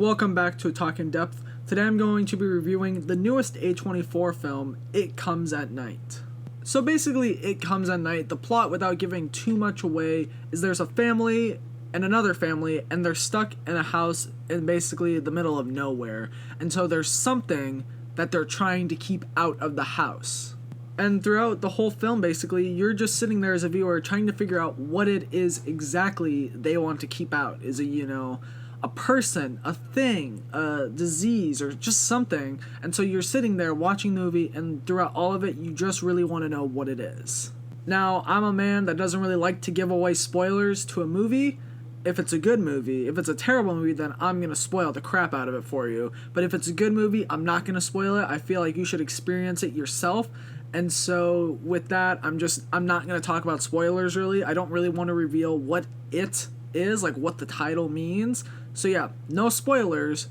Welcome back to Talk in Depth. Today I'm going to be reviewing the newest A24 film, It Comes at Night. So basically, It Comes at Night, the plot, without giving too much away, is there's a family and another family, and they're stuck in a house in basically the middle of nowhere. And so there's something that they're trying to keep out of the house. And throughout the whole film, basically, you're just sitting there as a viewer trying to figure out what it is exactly they want to keep out. Is it, a person, a thing, a disease, or just something? And so you're sitting there watching the movie, and throughout all of it, you just really want to know what it is. Now, I'm a man that doesn't really like to give away spoilers to a movie. If it's a good movie, if it's a terrible movie, then I'm going to spoil the crap out of it for you. But if it's a good movie, I'm not going to spoil it. I feel like you should experience it yourself. And so with that, I'm not going to talk about spoilers really. I don't really want to reveal what it is, like what the title means. So yeah, no spoilers,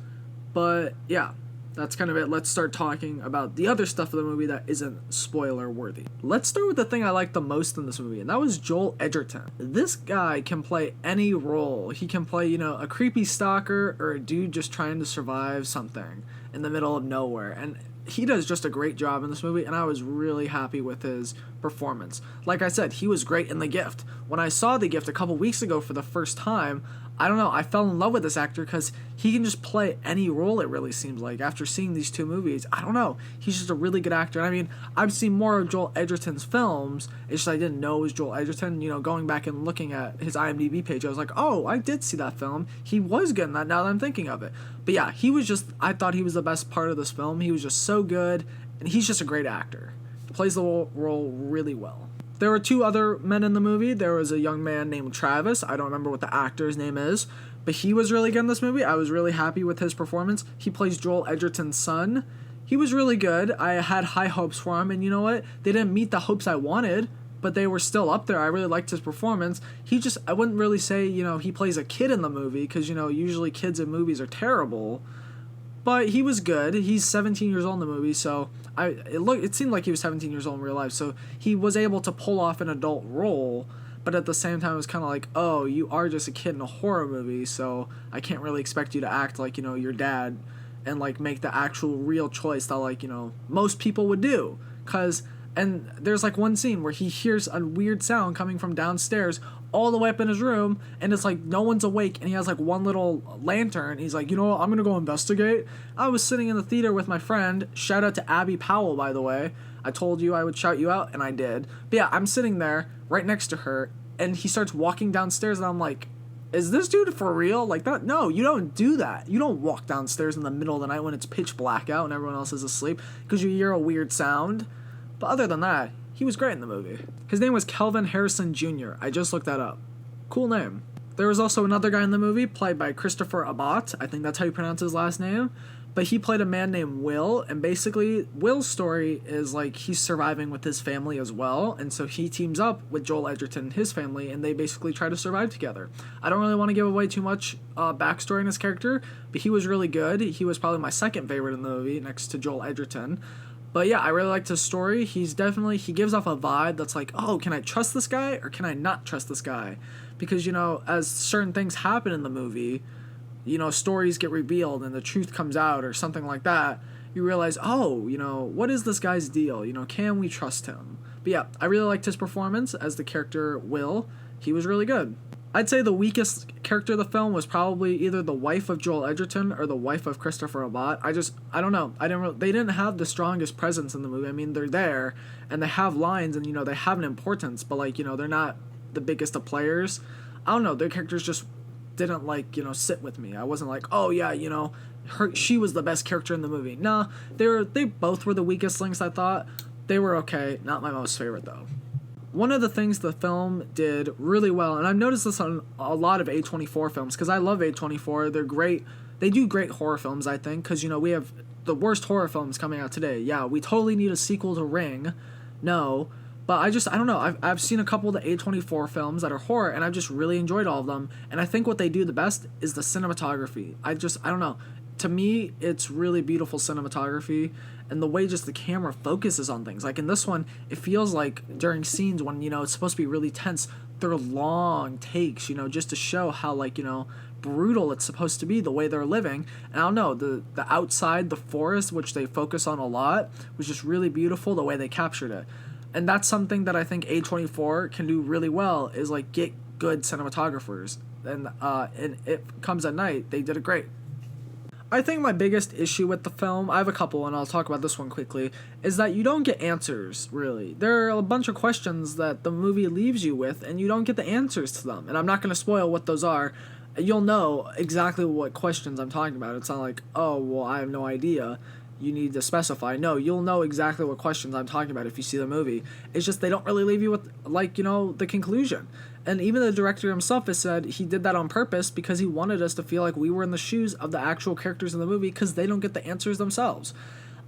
but yeah, that's kind of it. Let's start talking about the other stuff of the movie that isn't spoiler worthy. Let's start with the thing I liked the most in this movie, and that was Joel Edgerton. This guy can play any role. He can play, a creepy stalker or a dude just trying to survive something in the middle of nowhere. And he does just a great job in this movie, and I was really happy with his performance. Like I said, he was great in The Gift. When I saw The Gift a couple weeks ago for the first time, I don't know, I fell in love with this actor because he can just play any role, it really seems like. After seeing these two movies, I don't know, he's just a really good actor. And I mean, I've seen more of Joel Edgerton's films, it's just I didn't know it was Joel Edgerton. Going back and looking at his IMDb page, I was like, oh, I did see that film. He was good in that now that I'm thinking of it. But yeah, I thought he was the best part of this film. He was just so good, and he's just a great actor. He plays the role really well. There were two other men in the movie. There was a young man named Travis. I don't remember what the actor's name is, but he was really good in this movie. I was really happy with his performance. He plays Joel Edgerton's son. He was really good. I had high hopes for him, and you know what? They didn't meet the hopes I wanted, but they were still up there. I really liked his performance. I wouldn't really say, he plays a kid in the movie, because, usually kids in movies are terrible. But he was good. He's 17 years old in the movie, so it seemed like he was 17 years old in real life, so he was able to pull off an adult role, but at the same time it was kind of like, oh, you are just a kid in a horror movie, so I can't really expect you to act like, your dad and, make the actual real choice that, most people would do. And there's, one scene where he hears a weird sound coming from downstairs all the way up in his room, and it's no one's awake, and he has one little lantern. He's like, I'm gonna go investigate. I was sitting in the theater with my friend. Shout out to Abby Powell, by the way. I told you I would shout you out, and I did. But yeah, I'm sitting there right next to her, and he starts walking downstairs, and I'm like, is this dude for real? That? No, you don't do that. You don't walk downstairs in the middle of the night when it's pitch black out and everyone else is asleep because you hear a weird sound. But other than that, he was great in the movie. His name was Kelvin Harrison Jr. I just looked that up. Cool name. There was also another guy in the movie, played by Christopher Abbott. I think that's how you pronounce his last name. But he played a man named Will, and basically, Will's story is he's surviving with his family as well, and so he teams up with Joel Edgerton and his family, and they basically try to survive together. I don't really want to give away too much backstory in his character, but he was really good. He was probably my second favorite in the movie, next to Joel Edgerton. But yeah, I really liked his story. He gives off a vibe that's like, oh, can I trust this guy or can I not trust this guy? Because, as certain things happen in the movie, stories get revealed and the truth comes out or something like that, you realize, oh, what is this guy's deal? Can we trust him? But yeah, I really liked his performance as the character Will. He was really good. I'd say the weakest character of the film was probably either the wife of Joel Edgerton or the wife of Christopher Abbott. I don't know. They didn't have the strongest presence in the movie. I mean, they're there, and they have lines, and, they have an importance, but, they're not the biggest of players. I don't know. Their characters just didn't, sit with me. I wasn't like, oh, yeah, she was the best character in the movie. Nah, they both were the weakest links, I thought. They were okay. Not my most favorite, though. One of the things the film did really well, and I've noticed this on a lot of A24 films, because I love A24, they're great, they do great horror films, I think, because, we have the worst horror films coming out today. Yeah, we totally need a sequel to Ring, no, but I don't know, I've seen a couple of the A24 films that are horror, and I've just really enjoyed all of them, and I think what they do the best is the cinematography. I don't know, to me, it's really beautiful cinematography, and the way just the camera focuses on things. In this one, it feels like during scenes when, it's supposed to be really tense, they're long takes, just to show how, brutal it's supposed to be, the way they're living. And I don't know, the outside, the forest, which they focus on a lot, was just really beautiful, the way they captured it. And that's something that I think A24 can do really well, is like get good cinematographers. And It Comes at Night, they did it great. I think my biggest issue with the film, I have a couple and I'll talk about this one quickly, is that you don't get answers, really. There are a bunch of questions that the movie leaves you with and you don't get the answers to them. And I'm not going to spoil what those are. You'll know exactly what questions I'm talking about. It's not like, oh, well, I have no idea. You need to specify. No, you'll know exactly what questions I'm talking about if you see the movie. It's just they don't really leave you with, like, the conclusion. And even the director himself has said he did that on purpose because he wanted us to feel like we were in the shoes of the actual characters in the movie, because they don't get the answers themselves.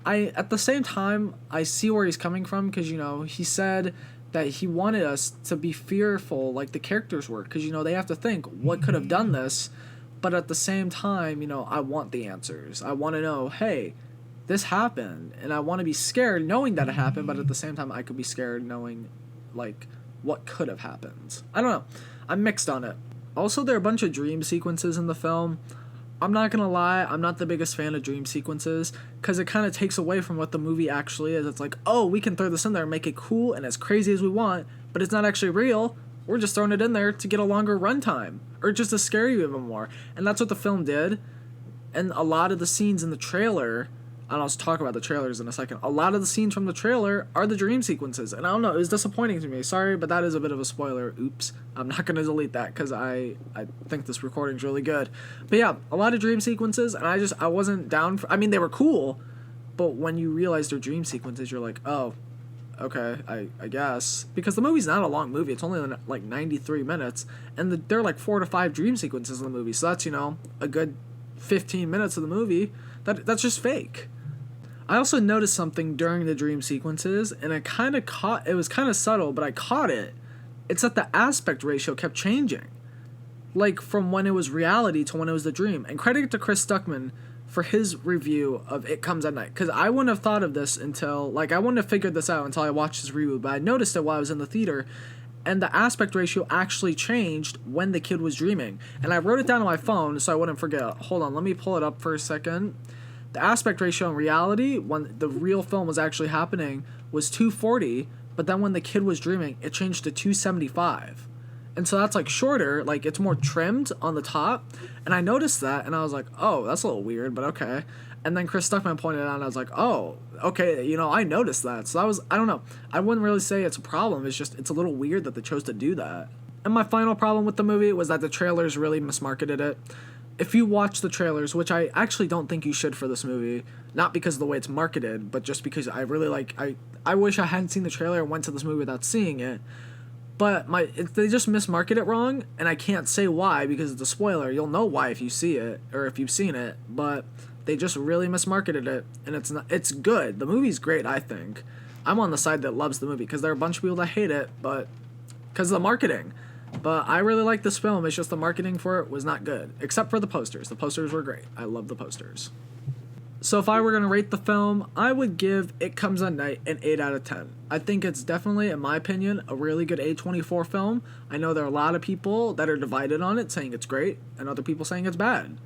At the same time, I see where he's coming from, because, he said that he wanted us to be fearful like the characters were, because, they have to think, what could have done this? But at the same time, I want the answers. I want to know, hey, this happened, and I want to be scared knowing that it happened, but at the same time, I could be scared knowing, like, what could have happened. I don't know. I'm mixed on it. Also, there are a bunch of dream sequences in the film. I'm not gonna lie, I'm not the biggest fan of dream sequences, because it kind of takes away from what the movie actually is. It's like, oh, we can throw this in there and make it cool and as crazy as we want, but it's not actually real. We're just throwing it in there to get a longer runtime, or just to scare you even more. And that's what the film did. And a lot of the scenes in the trailer, and I'll talk about the trailers in a second, a lot of the scenes from the trailer are the dream sequences. And I don't know, it was disappointing to me. Sorry, but that is a bit of a spoiler. Oops. I'm not going to delete that because I think this recording's really good. But yeah, a lot of dream sequences, and I wasn't down for... I mean, they were cool, but when you realize they're dream sequences, you're like, oh, okay, I guess. Because the movie's not a long movie. It's only like 93 minutes, and there are like 4 to 5 dream sequences in the movie. So that's, a good 15 minutes of the movie. That's just fake. I also noticed something during the dream sequences, and it was kind of subtle, but I caught it. It's that the aspect ratio kept changing. Like, from when it was reality to when it was the dream. And credit to Chris Stuckman for his review of It Comes at Night. Because I wouldn't have thought of this until, I wouldn't have figured this out until I watched this review, but I noticed it while I was in the theater, and the aspect ratio actually changed when the kid was dreaming. And I wrote it down on my phone so I wouldn't forget. Hold on, let me pull it up for a second. The aspect ratio in reality, when the real film was actually happening, was 240, but then when the kid was dreaming, it changed to 275. And so that's shorter, it's more trimmed on the top. And I noticed that, and I was like, oh, that's a little weird, but okay. And then Chris Stuckman pointed it out, and I was like, oh, okay, I noticed that. So that was, I don't know. I wouldn't really say it's a problem. It's just, it's a little weird that they chose to do that. And my final problem with the movie was that the trailers really mismarketed it. If you watch the trailers, which I actually don't think you should for this movie, not because of the way it's marketed, but just because I really I wish I hadn't seen the trailer and went to this movie without seeing it. But they just mismarket it wrong, and I can't say why because it's a spoiler. You'll know why if you see it, or if you've seen it, but they just really mismarketed it, and it's good. The movie's great, I think. I'm on the side that loves the movie, because there are a bunch of people that hate it, but because of the marketing. But I really like this film. It's just the marketing for it was not good. Except for the posters. The posters were great. I love the posters. So if I were going to rate the film, I would give It Comes at Night an 8 out of 10. I think it's definitely, in my opinion, a really good A24 film. I know there are a lot of people that are divided on it, saying it's great, and other people saying it's bad.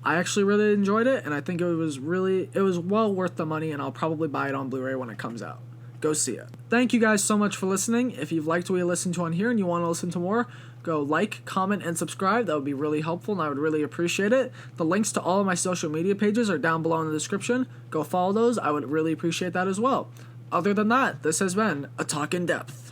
I actually really enjoyed it, and I think it was well worth the money, and I'll probably buy it on Blu-ray when it comes out. Go see it. Thank you guys so much for listening. If you've liked what you listened to on here and you want to listen to more, go like, comment, and subscribe. That would be really helpful, and I would really appreciate it. The links to all of my social media pages are down below in the description. Go follow those. I would really appreciate that as well. Other than that, this has been A Talk in Depth.